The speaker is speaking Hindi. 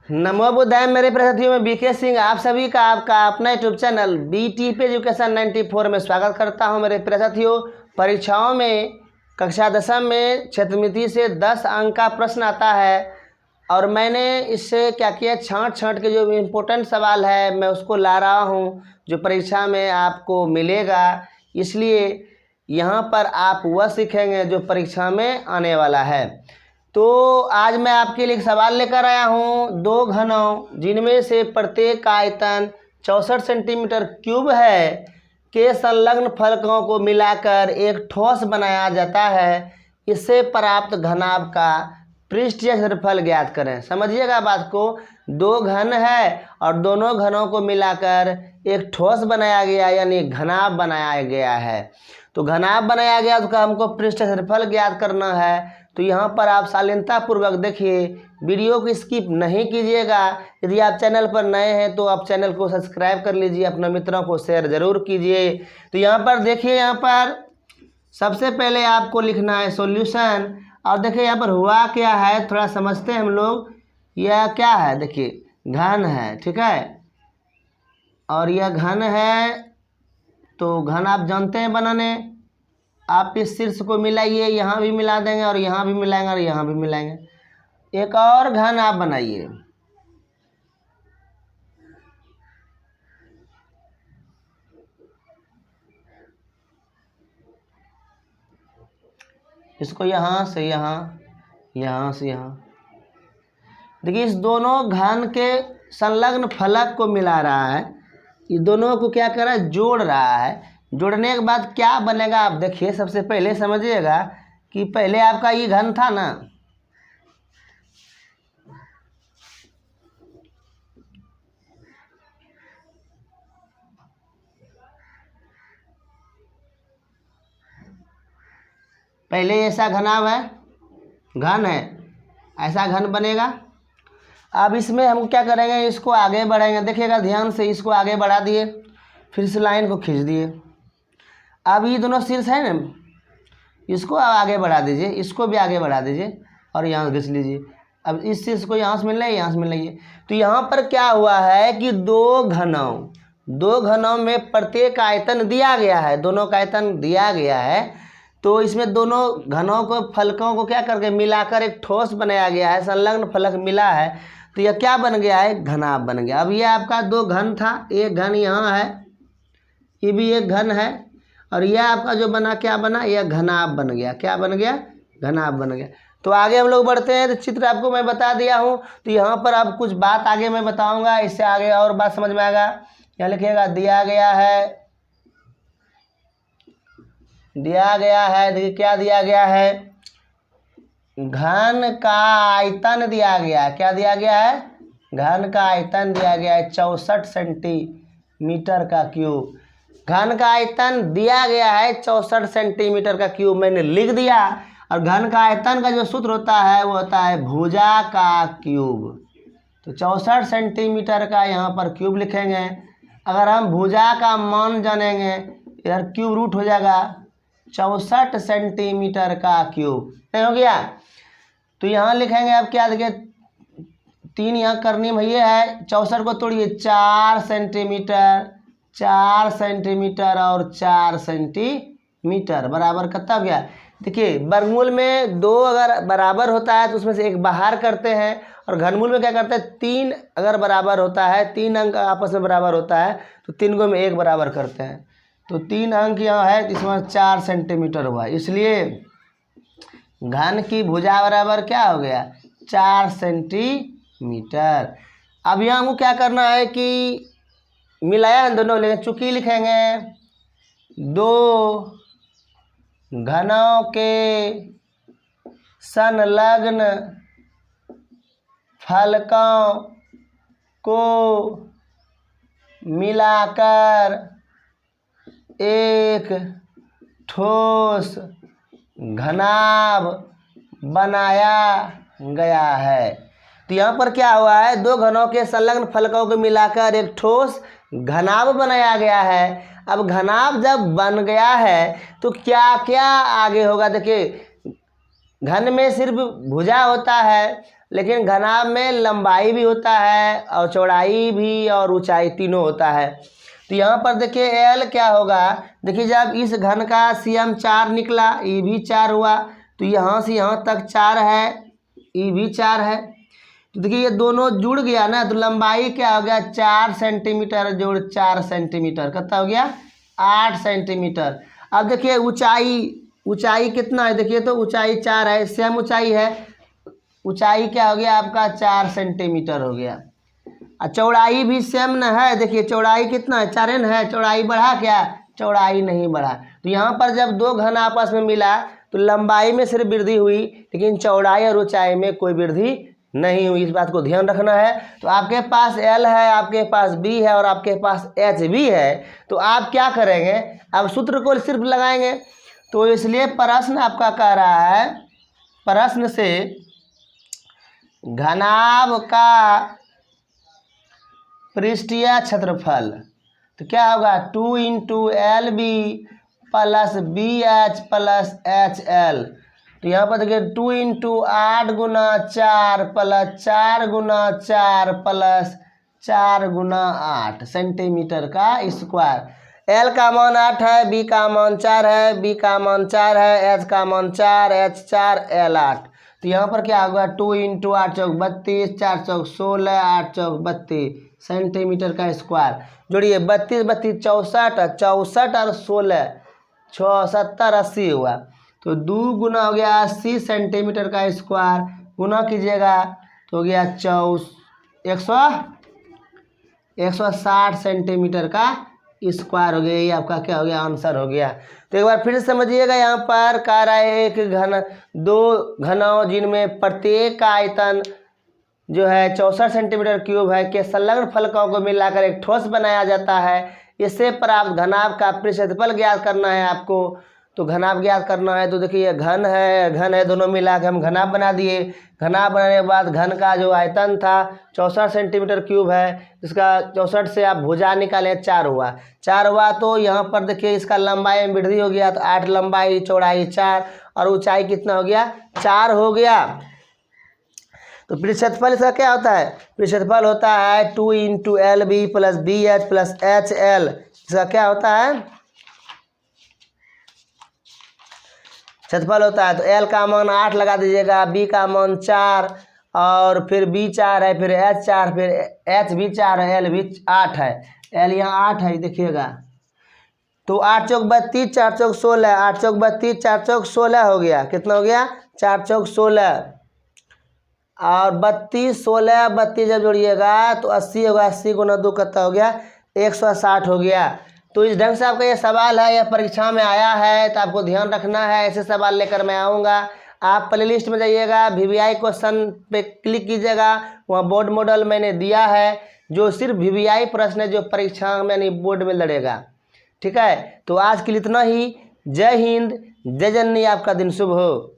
नमो बुद्धाय मेरे प्रिय साथियों, में बीके सिंह आप सभी का आपका अपना यूट्यूब चैनल BTP एजुकेशन 94 में स्वागत करता हूं। मेरे प्रिय साथियों, परीक्षाओं में कक्षा 10वीं में क्षेत्रमिति से 10 अंक का प्रश्न आता है और मैंने इससे क्या किया, छांट के जो इम्पोर्टेंट सवाल है मैं उसको ला रहा हूं जो परीक्षा में आपको मिलेगा। इसलिए यहाँ पर आप वह सीखेंगे जो परीक्षा में आने वाला है। तो आज मैं आपके लिए एक सवाल लेकर आया हूँ। दो घनों जिनमें से प्रत्येक का आयतन 64 सेंटीमीटर क्यूब है के संलग्न फलकों को मिलाकर एक ठोस बनाया जाता है। इससे प्राप्त घनाभ का पृष्ठीय क्षेत्रफल ज्ञात करें। समझिएगा बात को, दो घन है और दोनों घनों को मिलाकर एक ठोस बनाया गया यानी घनाभ बनाया गया है। तो घनाभ बनाया गया तो हमको पृष्ठीय क्षेत्रफल ज्ञात करना है। तो यहाँ पर आप शालीनता पूर्वक देखिए, वीडियो को स्किप नहीं कीजिएगा। यदि आप चैनल पर नए हैं तो आप चैनल को सब्सक्राइब कर लीजिए, अपने मित्रों को शेयर ज़रूर कीजिए। तो यहाँ पर देखिए, यहाँ पर सबसे पहले आपको लिखना है सॉल्यूशन। और देखिए यहाँ पर हुआ क्या है, थोड़ा समझते हैं हम लोग। यह क्या है, देखिए घन है, ठीक है, और यह घन है। तो घन आप जानते हैं बनाने, आप इस शीर्ष को मिलाइए, यहाँ भी मिला देंगे और यहाँ भी मिलाएंगे और यहाँ भी मिलाएंगे। एक और घन आप बनाइए, इसको यहाँ से यहाँ, यहाँ से यहाँ। देखिए इस दोनों घन के संलग्न फलक को मिला रहा है, ये दोनों को क्या कर रहा है, जोड़ रहा है। जोड़ने के बाद क्या बनेगा आप देखिए। सबसे पहले समझिएगा कि पहले आपका ये घन था ना, पहले ऐसा घनाभ है, घन है, ऐसा घन बनेगा। अब इसमें हम क्या करेंगे, इसको आगे बढ़ाएंगे। देखिएगा ध्यान से, इसको आगे बढ़ा दिए, फिर इस लाइन को खींच दिए। अब ये दोनों शीर्ष है ना, इसको आगे बढ़ा दीजिए, इसको भी आगे बढ़ा दीजिए और यहाँ खींच लीजिए। अब इस शीर्ष को यहाँ से मिल रही है, यहाँ से मिल रही है। तो यहाँ पर क्या हुआ है कि दो घनों में प्रत्येक आयतन दिया गया है, दोनों का आयतन दिया गया है। तो इसमें दोनों घनों को फलकों को क्या करके मिलाकर एक ठोस बनाया गया है, संलग्न फलक मिला है। तो यह क्या बन गया है, घनाभ बन गया। अब ये आपका दो घन था, एक घन यहाँ है, ये भी एक घन है, और यह आपका जो बना क्या बना, यह घनाभ बन गया। क्या बन गया, घनाभ बन गया। तो आगे हम लोग बढ़ते हैं। तो चित्र आपको मैं बता दिया हूँ। तो यहाँ पर अब कुछ बात आगे मैं बताऊँगा, इससे आगे और बात समझ में आएगा। यहाँ लिखिएगा दिया गया है, देखिए क्या दिया गया है, घन का आयतन दिया गया है। क्या दिया गया है, घन का आयतन दिया गया है 64 सेंटीमीटर का क्यूब। घन का आयतन दिया गया है 64 सेंटीमीटर का क्यूब, मैंने लिख दिया। और घन का आयतन का जो सूत्र होता है वो होता है भुजा का क्यूब। तो 64 सेंटीमीटर का यहाँ पर क्यूब लिखेंगे। अगर हम भुजा का मान जानेंगे, इधर क्यूब रूट हो जाएगा, 64 सेंटीमीटर का क्यूब नहीं हो गया। तो यहाँ लिखेंगे अब क्या, देखिए 3 यहाँ करनी भैया है, 64 को तोड़िए, 4 सेंटीमीटर, 4 सेंटीमीटर और 4 सेंटीमीटर बराबर कितना हो गया। देखिए वर्गमूल में 2 अगर बराबर होता है तो उसमें से एक बाहर करते हैं, और घनमूल में क्या करते हैं, 3 अगर बराबर होता है, 3 अंक आपस में बराबर होता है तो 3 को में 1 बराबर करते हैं। तो 3 अंक यहाँ है, इसमें 4 सेंटीमीटर हुआ, इसलिए घन की भुजा बराबर क्या हो गया, 4 सेंटीमीटर। अब यहाँ हमको क्या करना है कि मिलाया है दोनों, लेकिन चूंकि लिखेंगे दो घनों के संलग्न फलकों को मिलाकर एक ठोस घनाभ बनाया गया है। तो यहाँ पर क्या हुआ है, दो घनों के संलग्न फलकों को मिलाकर एक ठोस घनाभ बनाया गया है। अब घनाभ जब बन गया है तो क्या क्या आगे होगा, देखिए घन में सिर्फ भुजा होता है लेकिन घनाभ में लंबाई भी होता है और चौड़ाई भी और ऊंचाई तीनों होता है। तो यहाँ पर देखिए एल क्या होगा, देखिए जब इस घन का CM 4 निकला, ये भी 4 हुआ, तो यहाँ से यहाँ तक 4 है, ये भी 4 है, तो देखिए ये दोनों जुड़ गया ना, तो लंबाई क्या हो गया 4 सेंटीमीटर जोड़ 4 सेंटीमीटर, कितना हो गया 8 सेंटीमीटर। अब देखिए ऊंचाई कितना है, देखिए तो ऊंचाई 4 है, सेम ऊंचाई है, ऊंचाई क्या हो गया आपका 4 सेंटीमीटर हो गया। और चौड़ाई भी सेम न है, देखिए चौड़ाई कितना है 4 है, चौड़ाई बढ़ा क्या, चौड़ाई नहीं बढ़ा। तो यहाँ पर जब दो घन आपस में मिला तो लंबाई में सिर्फ वृद्धि हुई, लेकिन चौड़ाई और ऊंचाई में कोई वृद्धि नहीं हुई, इस बात को ध्यान रखना है। तो आपके पास L है, आपके पास B है और आपके पास H भी है, तो आप क्या करेंगे, अब सूत्र को सिर्फ लगाएंगे। तो इसलिए प्रश्न आपका कह रहा है, प्रश्न से घनाभ का पृष्ठीय क्षेत्रफल, तो क्या होगा 2 × LB plus BH plus HL। तो यहाँ पर देखिए 2 × 8 × 4 प्लस 4 × 4 प्लस 4 × 8 सेंटीमीटर का स्क्वायर। L का मान 8 है, B का मान 4 है, B का मान 4 है, H का मान 4, H 4, L 8। तो यहाँ पर क्या होगा 2 × 8 × 32, 4 × 16, 8 × 32 सेंटीमीटर का स्क्वायर। जोड़िए 32 32 64, 64 और 16 6 70 80 हुआ, तो 2 गुना हो गया 80 सेंटीमीटर का स्क्वायर, गुना कीजिएगा तो हो गया 160 सेंटीमीटर का स्क्वायर हो गया। ये आपका क्या हो गया, आंसर हो गया। तो एक बार फिर से समझिएगा, यहाँ पर कह रहा है एक घन, दो घनों जिनमें प्रत्येक का आयतन जो है 64 सेंटीमीटर क्यूब है के संलग्न फलकों को मिलाकर एक ठोस बनाया जाता है। इससे प्राप्त घनाभ का पृष्ठफल ज्ञात करना है आपको। तो घनाभ ज्ञात करना है, तो देखिए घन है दोनों मिला के हम घनाभ बना दिए। घनाभ बनाने के बाद घन का जो आयतन था 64 सेंटीमीटर क्यूब है, इसका 64 से आप भुजा निकालें 4 हुआ, तो यहाँ पर देखिए इसका लंबाई में वृद्धि हो गया, तो 8 लंबाई, चौड़ाई 4 और ऊंचाई कितना हो गया 4 हो गया। तो पृष्ठफल इसका क्या होता है, पृष्ठफल होता है 2 × LB plus BH plus HL। इसका क्या होता है, क्षेत्रफल होता है। तो L का मान 8 लगा दीजिएगा, B का मान 4 और फिर B 4 है, फिर H 4, फिर H भी 4 है, L भी 8 है, L यहाँ 8 है देखिएगा। तो 8 × 32, 4 × 16, 8 × 32, 4 × 16 हो गया, कितना हो गया 4 × 16 और 32 16 32 जब जोड़िएगा तो 80 होगा, 80 × 2 कितना हो गया 160 हो गया। तो इस ढंग से आपका ये सवाल है, यह परीक्षा में आया है, तो आपको ध्यान रखना है, ऐसे सवाल लेकर मैं आऊँगा। आप प्लेलिस्ट में जाइएगा, VVI क्वेश्चन पे क्लिक कीजिएगा, वहाँ बोर्ड मॉडल मैंने दिया है, जो सिर्फ VVI प्रश्न है जो परीक्षा में यानी बोर्ड में लड़ेगा। ठीक है, तो आज के लिए इतना ही। जय हिंद, जय जननी, आपका दिन शुभ हो।